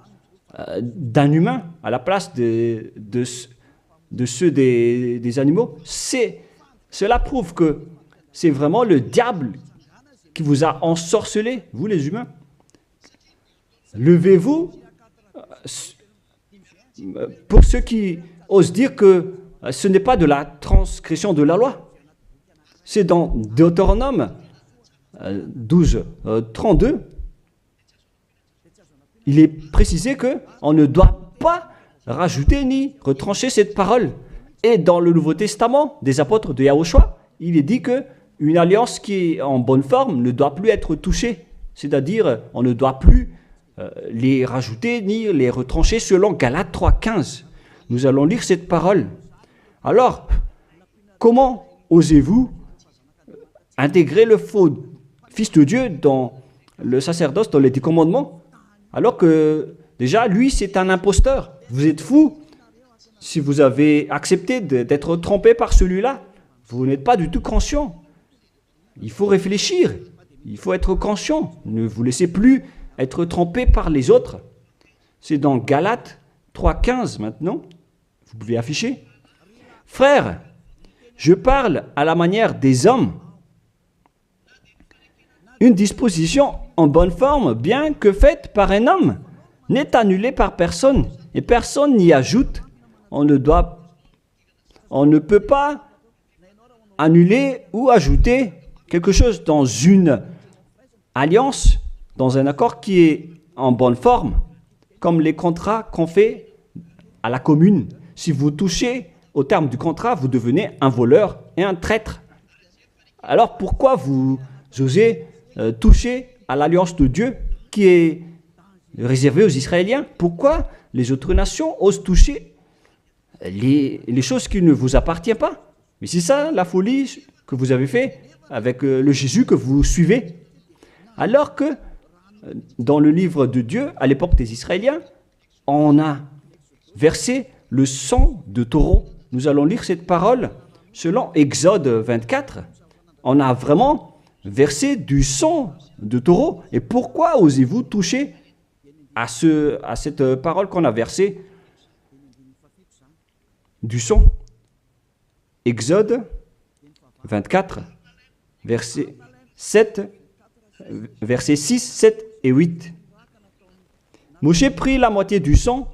humain à la place de ceux des animaux. Cela prouve que c'est vraiment le diable qui vous a ensorcelé, vous les humains. Levez-vous. Pour ceux qui osent dire que ce n'est pas de la transgression de la loi. C'est dans Deutéronome 12.32. Il est précisé qu'on ne doit pas rajouter ni retrancher cette parole. Et dans le Nouveau Testament des apôtres de Yahushua, il est dit qu'une alliance qui est en bonne forme ne doit plus être touchée. C'est-à-dire, on ne doit plus les rajouter ni les retrancher selon Galates 3.15. Nous allons lire cette parole. Alors, comment osez-vous intégrer le faux Fils de Dieu dans le sacerdoce, dans les 10 commandements, alors que déjà, lui, c'est un imposteur. Vous êtes fou. Si vous avez accepté d'être trompé par celui-là, vous n'êtes pas du tout conscient. Il faut réfléchir. Il faut être conscient. Ne vous laissez plus être trompé par les autres. C'est dans Galates 3,15 maintenant. Vous pouvez afficher. Frères, je parle à la manière des hommes. Une disposition en bonne forme, bien que faite par un homme, n'est annulée par personne et personne n'y ajoute. On ne peut pas annuler ou ajouter quelque chose dans une alliance, dans un accord qui est en bonne forme, comme les contrats qu'on fait à la commune. Si vous touchez au terme du contrat, vous devenez un voleur et un traître. Alors pourquoi vous osez toucher à l'alliance de Dieu qui est réservée aux Israéliens? Pourquoi les autres nations osent toucher les choses qui ne vous appartiennent pas? Mais c'est ça la folie que vous avez fait avec le Jésus que vous suivez. Alors que dans le livre de Dieu, à l'époque des Israéliens, on a versé le sang de taureau. Nous allons lire cette parole selon Exode 24. On a vraiment versé du sang de taureau. Et pourquoi osez-vous toucher à cette parole qu'on a versée du sang? Exode 24, versets 6, 7 et 8. Moshe prit la moitié du sang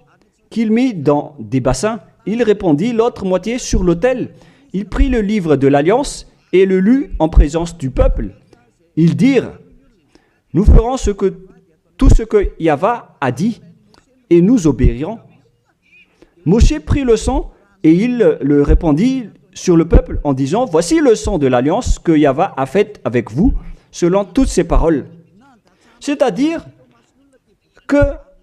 qu'il mit dans des bassins. Il répandit l'autre moitié sur l'autel. Il prit le livre de l'Alliance et le lut en présence du peuple. Ils dirent, nous ferons tout ce que Yahva a dit et nous obéirons. Moshe prit le sang et il le répandit sur le peuple en disant, voici le sang de l'Alliance que Yahva a faite avec vous selon toutes ses paroles. C'est-à-dire que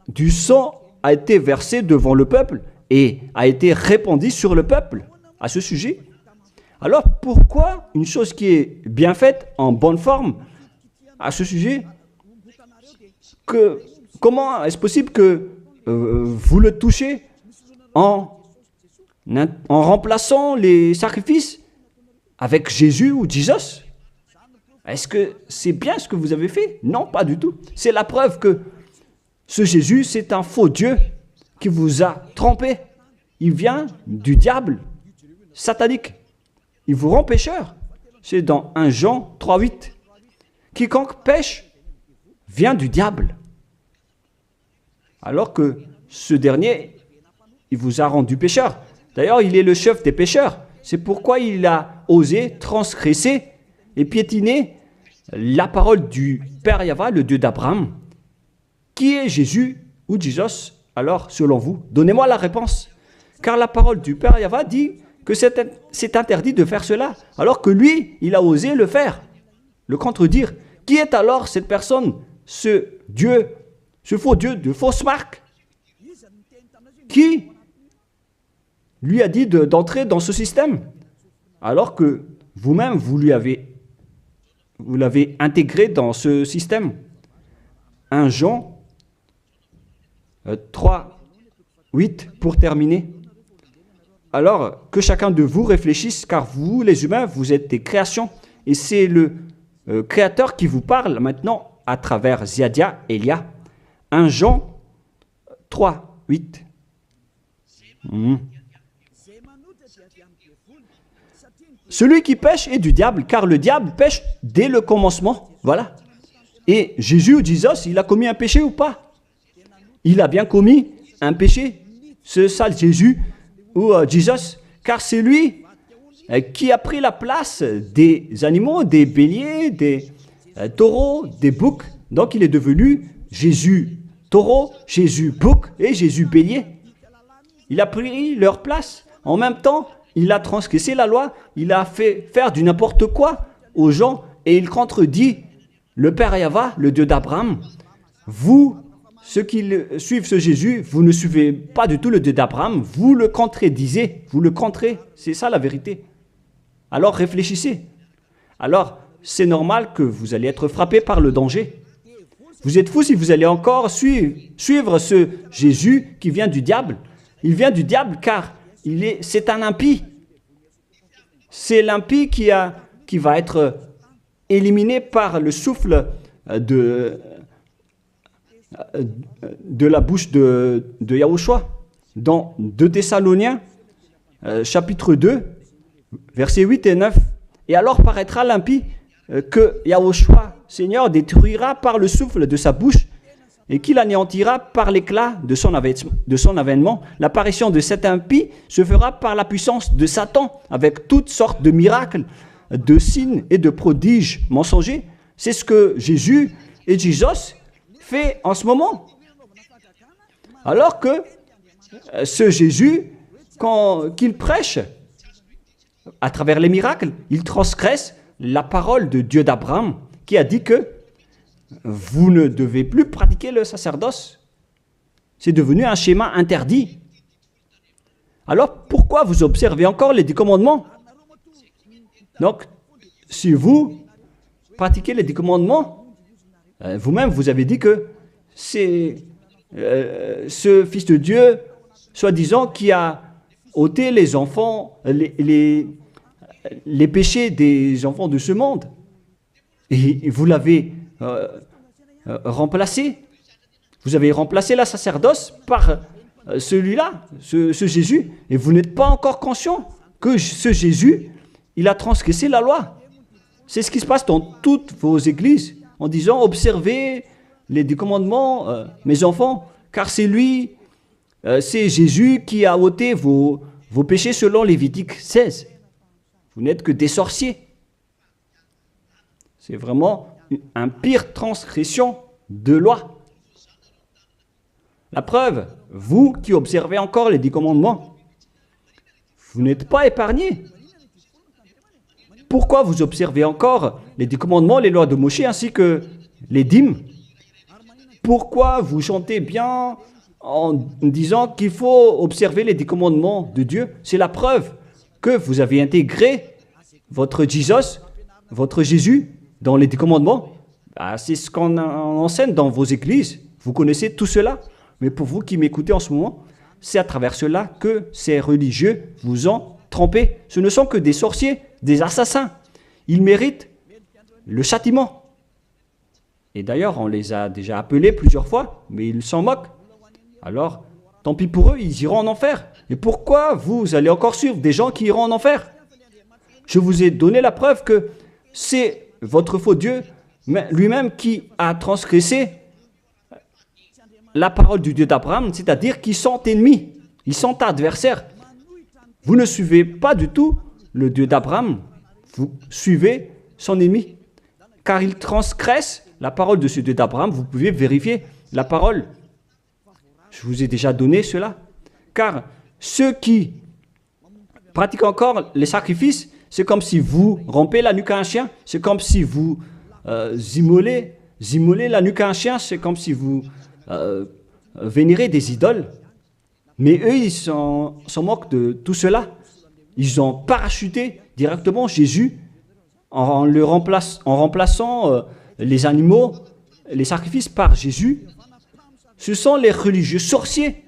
du sang a été versé devant le peuple et a été répandu sur le peuple à ce sujet. Alors pourquoi une chose qui est bien faite, en bonne forme, à ce sujet, comment est-ce possible que vous le touchez en remplaçant les sacrifices avec Jésus ou Jesus? Est-ce que c'est bien ce que vous avez fait? Non, pas du tout. C'est la preuve que ce Jésus, c'est un faux Dieu qui vous a trompé. Il vient du diable satanique. Il vous rend pécheur. C'est dans 1 Jean 3,8. Quiconque pêche vient du diable. Alors que ce dernier, il vous a rendu pécheur. D'ailleurs, il est le chef des pécheurs. C'est pourquoi il a osé transgresser et piétiner la parole du Père Yahva, le Dieu d'Abraham. Qui est Jésus ou Jesus? Alors, selon vous, donnez-moi la réponse. Car la parole du Père Yahva dit que c'est interdit de faire cela, alors que lui, il a osé le faire, le contredire. Qui est alors cette personne, ce Dieu, ce faux Dieu de fausse marque, qui lui a dit d'entrer dans ce système, alors que vous-même, vous l'avez intégré dans ce système. 1 Jean 3, 8, pour terminer. Alors, que chacun de vous réfléchisse, car vous, les humains, vous êtes des créations, et c'est le Créateur qui vous parle maintenant à travers Ziadia Elia. 1 Jean 3, 8. Celui qui pêche est du diable, car le diable pêche dès le commencement. Voilà. Et Jésus ou Jesus, il a commis un péché ou pas? Il a bien commis un péché, ce sale Jésus ou Jesus, car c'est lui qui a pris la place des animaux, des béliers, des taureaux, des boucs. Donc il est devenu Jésus taureau, Jésus bouc et Jésus bélier. Il a pris leur place. En même temps, il a transgressé la loi, il a fait faire du n'importe quoi aux gens et il contredit le Père Yahva, le Dieu d'Abraham. Vous, ceux qui suivent ce Jésus, vous ne suivez pas du tout le Dieu d'Abraham, vous le contredisez, vous le contrez, c'est ça la vérité. Alors réfléchissez. Alors, c'est normal que vous allez être frappé par le danger. Vous êtes fous si vous allez encore suivre ce Jésus qui vient du diable. Il vient du diable car c'est un impie. C'est l'impie qui va être éliminés par le souffle de la bouche de Yahushua. Dans 2 Thessaloniens, chapitre 2, versets 8 et 9. Et alors paraîtra l'impie que Yahushua, Seigneur, détruira par le souffle de sa bouche et qu'il anéantira par l'éclat de son avènement. L'apparition de cet impie se fera par la puissance de Satan, avec toutes sortes de miracles, de signes et de prodiges mensongers. C'est ce que Jésus et Jesus fait en ce moment. Alors que ce Jésus, qu'il prêche à travers les miracles, il transgresse la parole de Dieu d'Abraham, qui a dit que vous ne devez plus pratiquer le sacerdoce. C'est devenu un schéma interdit. Alors, pourquoi vous observez encore les 10 commandements? Donc, si vous pratiquez les 10 commandements, vous-même, vous avez dit que c'est ce Fils de Dieu, soi-disant, qui a ôté les enfants, les péchés des enfants de ce monde. Et vous l'avez remplacé. Vous avez remplacé la sacerdoce par celui-là, ce Jésus. Et vous n'êtes pas encore conscient que ce Jésus, il a transgressé la loi. C'est ce qui se passe dans toutes vos églises, en disant, observez les 10 commandements, mes enfants, car c'est lui, c'est Jésus qui a ôté vos péchés selon Lévitique 16. Vous n'êtes que des sorciers. C'est vraiment une pire transgression de loi. La preuve, vous qui observez encore les 10 commandements, vous n'êtes pas épargnés. Pourquoi vous observez encore les 10 commandements, les lois de Moïse ainsi que les dîmes? Pourquoi vous chantez bien en disant qu'il faut observer les 10 commandements de Dieu? C'est la preuve que vous avez intégré votre Jesus, votre Jésus, dans les 10 commandements. C'est ce qu'on enseigne dans vos églises. Vous connaissez tout cela. Mais pour vous qui m'écoutez en ce moment, c'est à travers cela que ces religieux vous ont trompé. Ce ne sont que des sorciers, des assassins. Ils méritent le châtiment. Et d'ailleurs, on les a déjà appelés plusieurs fois, mais ils s'en moquent. Alors, tant pis pour eux, ils iront en enfer. Et pourquoi vous allez encore suivre des gens qui iront en enfer? Je vous ai donné la preuve que c'est votre faux Dieu lui-même qui a transgressé la parole du Dieu d'Abraham, c'est-à-dire qu'ils sont ennemis, ils sont adversaires. Vous ne suivez pas du tout le Dieu d'Abraham, vous suivez son ennemi, car il transgresse la parole de ce Dieu d'Abraham. Vous pouvez vérifier la parole. Je vous ai déjà donné cela. Car ceux qui pratiquent encore les sacrifices, c'est comme si vous rompez la nuque à un chien, c'est comme si vous immolez la nuque à un chien, c'est comme si vous vénérez des idoles. Mais eux, ils s'en moquent de tout cela. Ils ont parachuté directement Jésus en remplaçant les animaux, les sacrifices par Jésus. Ce sont les religieux sorciers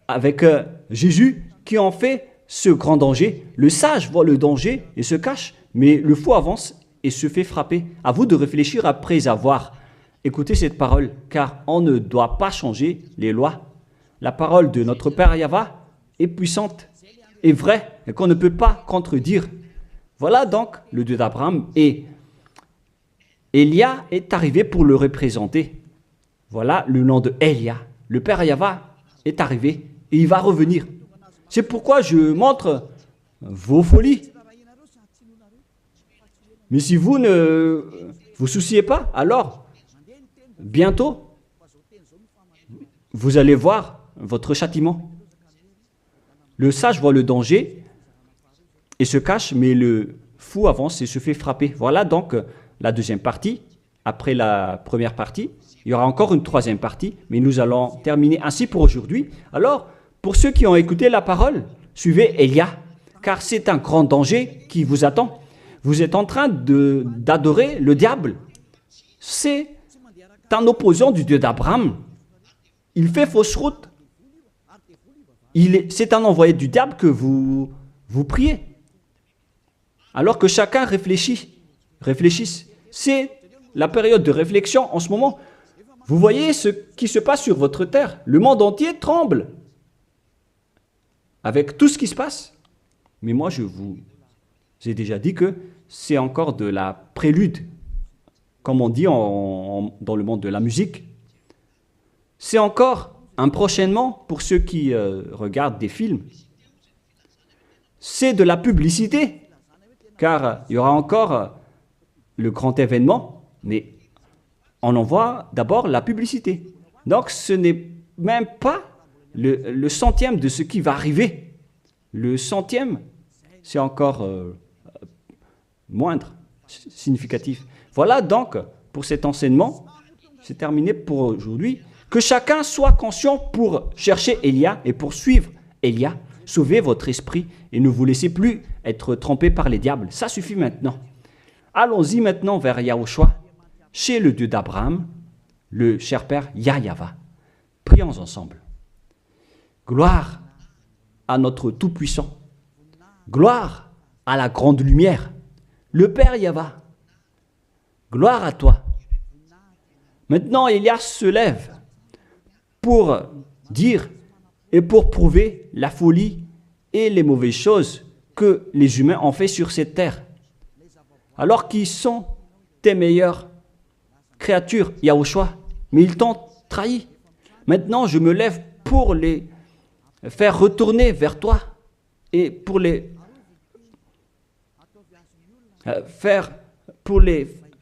avec Jésus qui ont fait ce grand danger. Le sage voit le danger et se cache, mais le fou avance et se fait frapper. À vous de réfléchir après avoir écouté cette parole, car on ne doit pas changer les lois. La parole de notre Père Yahva est puissante et vraie et qu'on ne peut pas contredire. Voilà donc le Dieu d'Abraham, et Élia est arrivé pour le représenter. Voilà le nom de Élia. Le Père Yahva est arrivé et il va revenir. C'est pourquoi je montre vos folies. Mais si vous ne vous souciez pas, alors bientôt vous allez voir votre châtiment. Le sage voit le danger et se cache, mais le fou avance et se fait frapper. Voilà donc la deuxième partie. Après la première partie, il y aura encore une troisième partie, mais nous allons terminer ainsi pour aujourd'hui. Alors, pour ceux qui ont écouté la parole, suivez Élia, car c'est un grand danger qui vous attend. Vous êtes en train d'adorer le diable. C'est un opposant du Dieu d'Abraham. Il fait fausse route. C'est un envoyé du diable que vous priez. Alors que chacun réfléchisse. C'est la période de réflexion en ce moment. Vous voyez ce qui se passe sur votre terre. Le monde entier tremble avec tout ce qui se passe. Mais moi, je vous ai déjà dit que c'est encore de la prélude, comme on dit dans le monde de la musique. C'est encore un prochainement pour ceux qui regardent des films. C'est de la publicité, car il y aura encore le grand événement, mais on en voit d'abord la publicité. Donc ce n'est même pas le centième de ce qui va arriver. Le centième, c'est encore moindre, significatif. Voilà donc pour cet enseignement, c'est terminé pour aujourd'hui. Que chacun soit conscient pour chercher Élia et pour suivre Élia. Sauvez votre esprit et ne vous laissez plus être trompé par les diables. Ça suffit maintenant. Allons-y maintenant vers Yahushua, chez le Dieu d'Abraham, le cher Père Yahweh. Prions ensemble. Gloire à notre Tout-Puissant. Gloire à la grande lumière, le Père Yahweh. Gloire à toi. Maintenant, Élia se lève pour dire et pour prouver la folie et les mauvaises choses que les humains ont fait sur cette terre. Alors qu'ils sont tes meilleures créatures, Yahushua, mais ils t'ont trahi. Maintenant, je me lève pour les faire retourner vers toi et pour les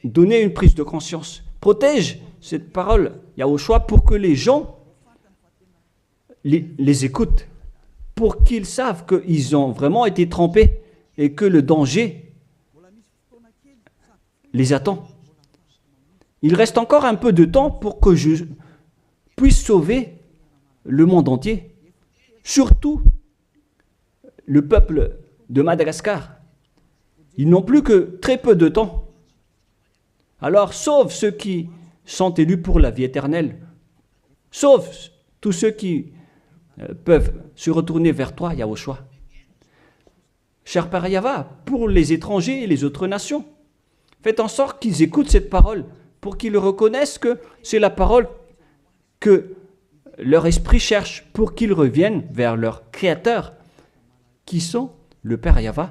donner une prise de conscience. Protège cette parole, Yahushua, pour que les gens les écoutent, pour qu'ils savent qu'ils ont vraiment été trompés et que le danger les attend. Il reste encore un peu de temps pour que je puisse sauver le monde entier, surtout le peuple de Madagascar. Ils n'ont plus que très peu de temps. Alors sauve ceux qui sont élus pour la vie éternelle. Sauve tous ceux qui peuvent se retourner vers toi, Yahushua. Cher Père Yahweh, pour les étrangers et les autres nations, faites en sorte qu'ils écoutent cette parole, pour qu'ils reconnaissent que c'est la parole que leur esprit cherche, pour qu'ils reviennent vers leur Créateur, qui sont le Père Yahweh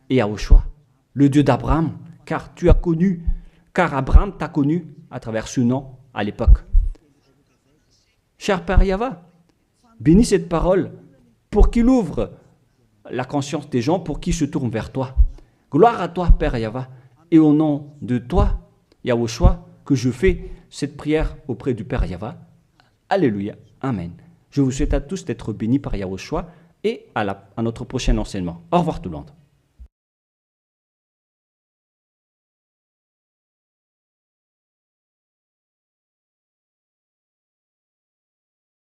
et Yahushua, le Dieu d'Abraham, car Abraham t'a connu à travers ce nom à l'époque. Cher Père Yahweh, bénis cette parole pour qu'il ouvre la conscience des gens, pour qu'ils se tournent vers toi. Gloire à toi, Père Yahweh, et au nom de toi, Yahushua, que je fais cette prière auprès du Père Yahweh. Alléluia. Amen. Je vous souhaite à tous d'être bénis par Yahushua et à notre prochain enseignement. Au revoir tout le monde.